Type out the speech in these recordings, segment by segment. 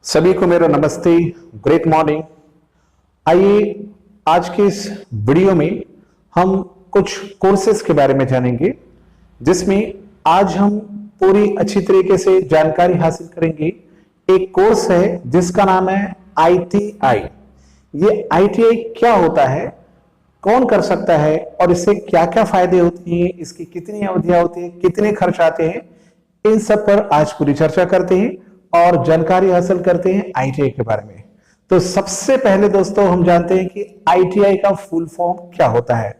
सभी को मेरा नमस्ते, ग्रेट मॉर्निंग। आइए आज के इस वीडियो में हम कुछ कोर्सेज के बारे में जानेंगे, जिसमें आज हम पूरी अच्छी तरीके से जानकारी हासिल करेंगे। एक कोर्स है जिसका नाम है ITI। ये ITI क्या होता है, कौन कर सकता है और इससे क्या क्या फायदे होते हैं, इसकी कितनी अवधियां होती है, कितने खर्च आते हैं, इन सब पर आज पूरी चर्चा करते हैं और जानकारी हासिल करते हैं ITI के बारे में। तो सबसे पहले दोस्तों हम जानते हैं कि ITI का फुल फॉर्म क्या होता है।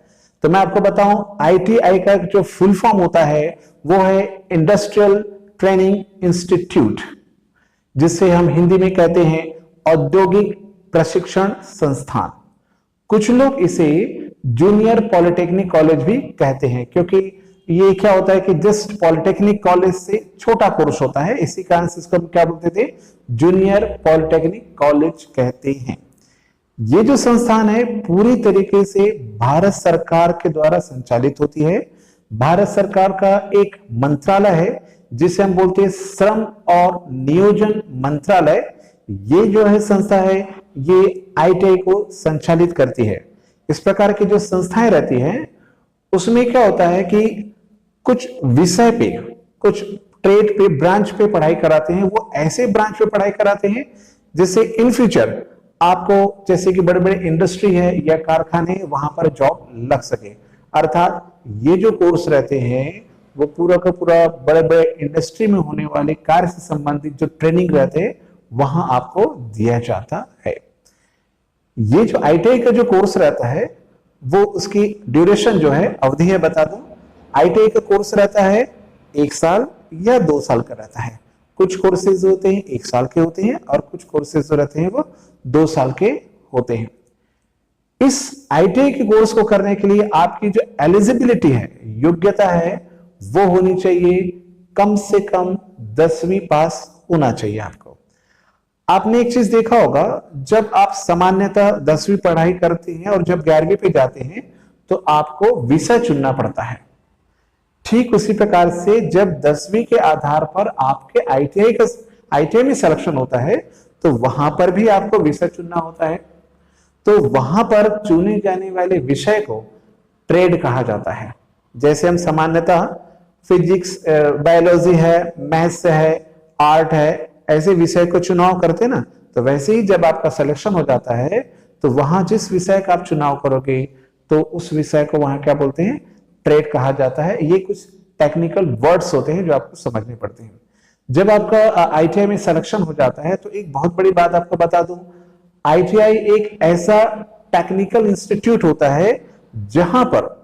तो मैं आपको बताऊं, ITI का जो फुल फॉर्म होता है वो है इंडस्ट्रियल ट्रेनिंग इंस्टीट्यूट, जिसे हम हिंदी में कहते हैं औद्योगिक प्रशिक्षण संस्थान। कुछ लोग इसे जूनियर पॉलिटेक्निक कॉलेज भी कहते हैं, क्योंकि ये क्या होता है कि जस्ट पॉलिटेक्निक कॉलेज से छोटा कोर्स होता है, इसी कारण से इसको हम क्या बोलते थे, जूनियर पॉलिटेक्निक कॉलेज कहते हैं। ये जो संस्थान है पूरी तरीके से भारत सरकार के द्वारा संचालित होती है। भारत सरकार का एक मंत्रालय है जिसे हम बोलते हैं श्रम और नियोजन मंत्रालय। ये जो है संस्था है, ये ITI को संचालित करती है। इस प्रकार की जो संस्थाएं रहती हैं उसमें क्या होता है कि कुछ विषय पे, कुछ ट्रेड पे, ब्रांच पे पढ़ाई कराते हैं। वो ऐसे ब्रांच पे पढ़ाई कराते हैं जिससे इन फ्यूचर आपको, जैसे कि बड़े बड़े इंडस्ट्री है या कारखाने, वहां पर जॉब लग सके। अर्थात ये जो कोर्स रहते हैं वो पूरा का पूरा बड़े बड़े इंडस्ट्री में होने वाले कार्य से संबंधित जो ट्रेनिंग रहते हैं वहां आपको दिया जाता है। ये जो ITI का जो कोर्स रहता है वो उसकी ड्यूरेशन जो है, अवधि है, बता दूं। ITI का कोर्स रहता है 1 साल या 2 साल का रहता है। कुछ कोर्सेज होते हैं 1 साल के होते हैं और कुछ कोर्सेज जो रहते हैं वो 2 साल के होते हैं। इस ITI के कोर्स को करने के लिए आपकी जो एलिजिबिलिटी है, योग्यता है, वो होनी चाहिए कम से कम 10वीं पास होना चाहिए आपको। आपने एक चीज देखा होगा, जब आप सामान्यतः 10वीं पढ़ाई करते हैं और जब 11वीं पे जाते हैं तो आपको विषय चुनना पड़ता है। ठीक उसी प्रकार से जब 10वीं के आधार पर आपके ITI में सिलेक्शन होता है तो वहां पर भी आपको विषय चुनना होता है। तो वहां पर चुने जाने वाले विषय को ट्रेड कहा जाता है। जैसे हम सामान्यतः फिजिक्स, बायोलॉजी है, मैथ्स है, आर्ट है, ऐसे विषय को चुनाव करते ना, तो वैसे ही जब आपका सिलेक्शन हो जाता है तो वहां जिस विषय का आप चुनाव करोगे तो उस विषय को वहां क्या बोलते हैं, ट्रेड कहा जाता है। ये कुछ टेक्निकल वर्ड्स होते हैं जो आपको समझने पड़ते हैं। जब आपका ITI में सिलेक्शन हो जाता है तो एक बहुत बड़ी बात आपको बता दूं, ITI एक ऐसा टेक्निकल इंस्टीट्यूट होता है जहां पर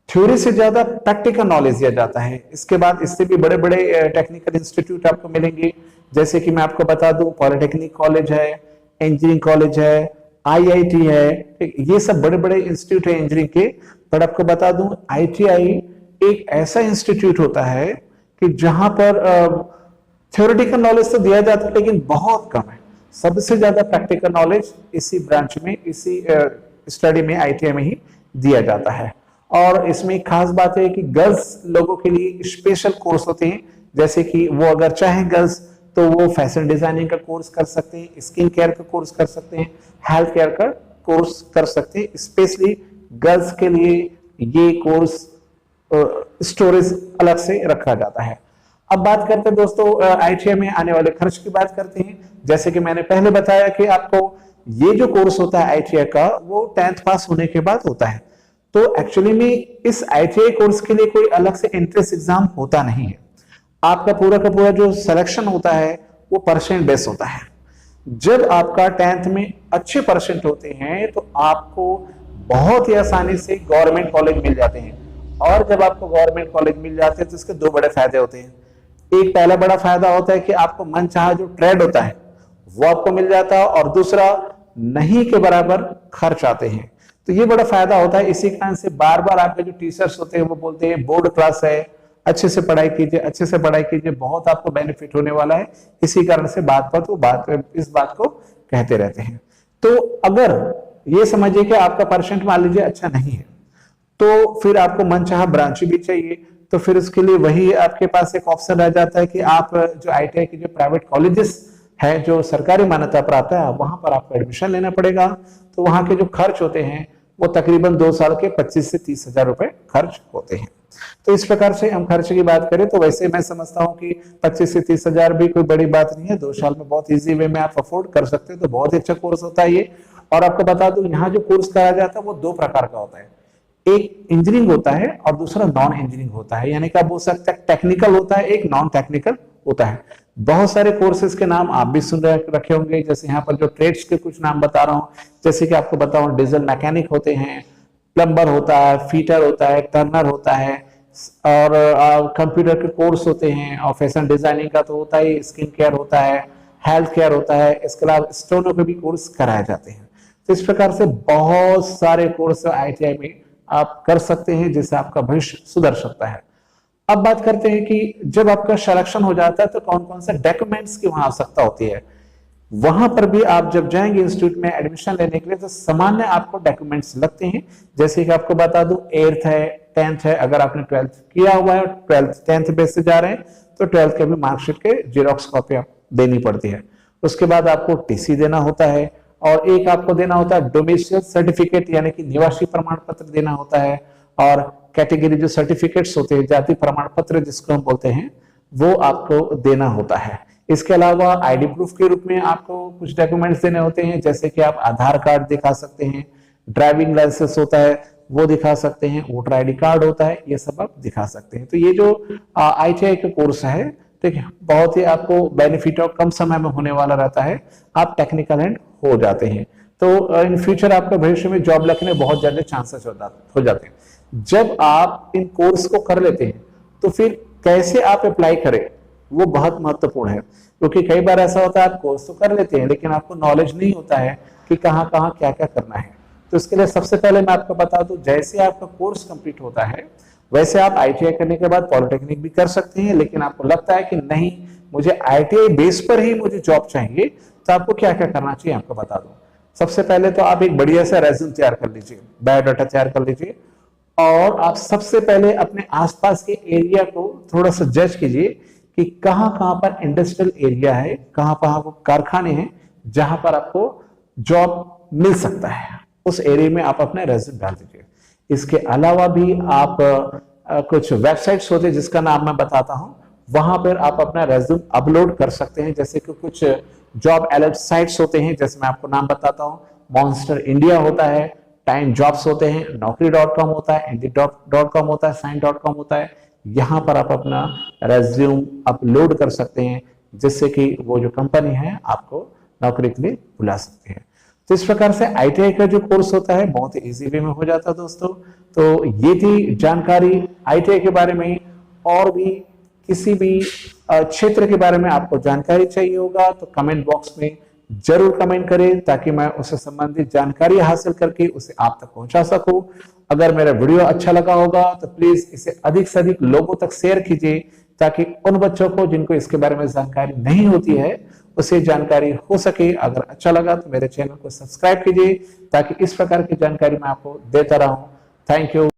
थ्योरी से ज्यादा प्रैक्टिकल नॉलेज दिया जाता है। इसके बाद इससे भी बड़े बड़े टेक्निकल इंस्टीट्यूट आपको मिलेंगे, जैसे कि मैं आपको बता दूं पॉलिटेक्निक कॉलेज है, इंजीनियरिंग कॉलेज है, IIT है, ये सब बड़े बड़े इंस्टीट्यूट है इंजीनियरिंग के। पर आपको बता दूं ITI एक ऐसा इंस्टीट्यूट होता है कि जहां पर थ्योरेटिकल नॉलेज तो दिया जाता है लेकिन बहुत कम है। सबसे ज्यादा प्रैक्टिकल नॉलेज इसी ब्रांच में, इसी स्टडी में, ITI में ही दिया जाता है। और इसमें एक खास बात है कि गर्ल्स लोगों के लिए स्पेशल कोर्स होते हैं, जैसे कि वो अगर चाहें गर्ल्स तो वो फैशन डिजाइनिंग का कोर्स कर सकते हैं, स्किन केयर का कोर्स कर सकते हैं, हेल्थ केयर का कोर्स कर सकते हैं। स्पेशली गर्ल्स के लिए ये कोर्स स्टोरेज अलग से रखा जाता है। अब बात करते हैं दोस्तों ITI में आने वाले खर्च की बात करते हैं। जैसे कि मैंने पहले बताया कि आपको ये जो कोर्स होता है ITI का वो 10th पास होने के बाद होता है। तो एक्चुअली में इस ITI कोर्स के लिए कोई अलग से एंट्रेंस एग्जाम होता नहीं है। आपका पूरा का पूरा जो सिलेक्शन होता है वो परसेंट बेस होता है। जब आपका 10th में अच्छे परसेंट होते हैं तो आपको बहुत ही आसानी से गवर्नमेंट कॉलेज मिल जाते हैं। और जब आपको गवर्नमेंट कॉलेज मिल जाते हैं तो इसके 2 बड़े फायदे होते हैं। एक पहला बड़ा फायदा होता है कि आपको मनचाहा जो ट्रेड होता है वो आपको मिल जाता है, और दूसरा नहीं के बराबर खर्च आते हैं। तो ये बड़ा फायदा होता है। इसी कारण से बार बार आपके जो टीचर्स होते हैं वो बोलते हैं बोर्ड क्लास है, अच्छे से पढ़ाई कीजिए, अच्छे से पढ़ाई कीजिए, बहुत आपको बेनिफिट होने वाला है। इसी कारण से इस बात को कहते रहते हैं। तो अगर ये समझिए कि आपका परसेंट मान लीजिए अच्छा नहीं है तो फिर आपको मनचाहा ब्रांच भी चाहिए, तो फिर उसके लिए वही आपके पास एक ऑप्शन रह जाता है कि आप जो ITI के जो प्राइवेट कॉलेजेस है जो सरकारी मान्यता प्राप्त है, वहां पर आपको एडमिशन लेना पड़ेगा। तो वहां के जो खर्च होते हैं वो तकरीबन 2 साल के 25 से 30 हजार रुपए खर्च होते हैं। तो इस प्रकार से हम खर्च की बात करें तो वैसे मैं समझता हूं कि 25 से 30 हजार भी कोई बड़ी बात नहीं है। 2 साल में बहुत इजी वे में आप अफोर्ड कर सकते हैं। तो बहुत ही अच्छा कोर्स होता है ये। और आपको बता दूं, यहाँ जो कोर्स कराया जाता है वो 2 प्रकार का होता है। एक इंजीनियरिंग होता है और दूसरा नॉन इंजीनियरिंग होता है। यानी कि आप बोल सकते हैं टेक्निकल होता है, एक नॉन टेक्निकल होता है। बहुत सारे कोर्सेज के नाम आप भी सुन रखे होंगे। जैसे यहाँ पर जो ट्रेड्स के कुछ नाम बता रहा हूँ, जैसे कि आपको बताऊं डीजल मैकेनिक होते हैं, प्लम्बर होता है, फीटर होता है, टर्नर होता है, और कंप्यूटर के कोर्स होते हैं, और फैशन डिजाइनिंग का तो होता ही, स्किन केयर होता है, हेल्थ केयर होता है, इसके अलावा स्टोनो के भी कोर्स कराए जाते हैं। तो इस प्रकार से बहुत सारे कोर्स ITI में आप कर सकते हैं जिससे आपका भविष्य सुधर सकता है। अब बात करते हैं कि जब आपका सिलेक्शन हो जाता है तो कौन कौन से डॉक्यूमेंट्स की वहां आवश्यकता होती है। वहां पर भी आप जब जाएंगे इंस्टीट्यूट में एडमिशन लेने के लिए तो सामान्य आपको डॉक्यूमेंट्स लगते हैं। जैसे कि आपको बता दूं 8th है, 10th है, अगर आपने 12th किया हुआ है, 12th 10th बेस से जा रहे हैं तो 12th के भी मार्कशीट के जेरॉक्स कॉपी आप देनी पड़ती है। उसके बाद आपको TC देना होता है, और एक आपको देना होता है डोमिसाइल सर्टिफिकेट यानी कि निवासी प्रमाण पत्र देना होता है, और कैटेगरी जो सर्टिफिकेट्स होते हैं, जाति प्रमाण पत्र जिसको हम बोलते हैं, वो आपको देना होता है। इसके अलावा ID प्रूफ के रूप में आपको कुछ डॉक्यूमेंट्स देने होते हैं, जैसे कि आप आधार कार्ड दिखा सकते हैं, ड्राइविंग लाइसेंस होता है वो दिखा सकते हैं, वोटर ID कार्ड होता है, ये सब आप दिखा सकते हैं। तो ये जो ITI का कोर्स है, ठीक है, बहुत ही आपको बेनिफिट और कम समय में होने वाला रहता है। आप टेक्निकल एंड हो जाते हैं तो इन फ्यूचर आपका भविष्य में जॉब लगने बहुत ज्यादा चांसेस हो जाते हैं। जब आप इन कोर्स को कर लेते हैं तो फिर कैसे आप अप्लाई करें वो बहुत महत्वपूर्ण है, क्योंकि कई बार ऐसा होता है आप कोर्स तो कर लेते हैं लेकिन आपको नॉलेज नहीं होता है कि कहाँ कहाँ क्या क्या करना है। तो इसके लिए सबसे पहले मैं आपको बता दूं, जैसे आपका कोर्स कंप्लीट होता है वैसे आप ITI करने के बाद पॉलिटेक्निक भी कर सकते हैं। लेकिन आपको लगता है कि नहीं मुझे ITI बेस पर ही मुझे जॉब चाहिए, तो आपको क्या क्या करना चाहिए आपको बता दूं। सबसे पहले तो आप एक बढ़िया सा रेज्यूम तैयार कर लीजिए, बायोडाटा तैयार कर लीजिए, और आप सबसे पहले अपने आसपास के एरिया को थोड़ा सा जज कीजिए कि कहां कहां पर इंडस्ट्रियल एरिया है, कहां कहां कारखाने हैं जहां पर आपको जॉब मिल सकता है। उस एरिया में आप अपना रेज्यूम डाल दीजिए। इसके अलावा भी आप कुछ वेबसाइट्स होते हैं जिसका नाम मैं बताता हूं, वहां पर आप अपना रेज्यूम अपलोड कर सकते हैं। जैसे कि कुछ जॉब अलर्ट साइट्स होते हैं, जैसे मैं आपको नाम बताता हूं, मॉन्स्टर इंडिया होता है, टाइम जॉब्स होते हैं, naukri.com होता है, indeed.com होता है, sign.com होता है। यहां पर आप अपना रेज्यूम अपलोड कर सकते हैं जिससे कि वो जो कंपनी है आपको नौकरी के लिए बुला सकते हैं। तो इस प्रकार से ITI का जो कोर्स होता है बहुत इजी वे में हो जाता है दोस्तों। तो ये थी जानकारी ITI के बारे में। और भी किसी भी क्षेत्र के बारे में आपको जानकारी चाहिए होगा तो कमेंट बॉक्स में जरूर कमेंट करें, ताकि मैं उससे संबंधित जानकारी हासिल करके उसे आप तक पहुंचा सकूं। अगर मेरा वीडियो अच्छा लगा होगा तो प्लीज इसे अधिक से अधिक लोगों तक शेयर कीजिए, ताकि उन बच्चों को जिनको इसके बारे में जानकारी नहीं होती है उसे जानकारी हो सके। अगर अच्छा लगा तो मेरे चैनल को सब्सक्राइब कीजिए, ताकि इस प्रकार की जानकारी मैं आपको देता रहूं। Thank you.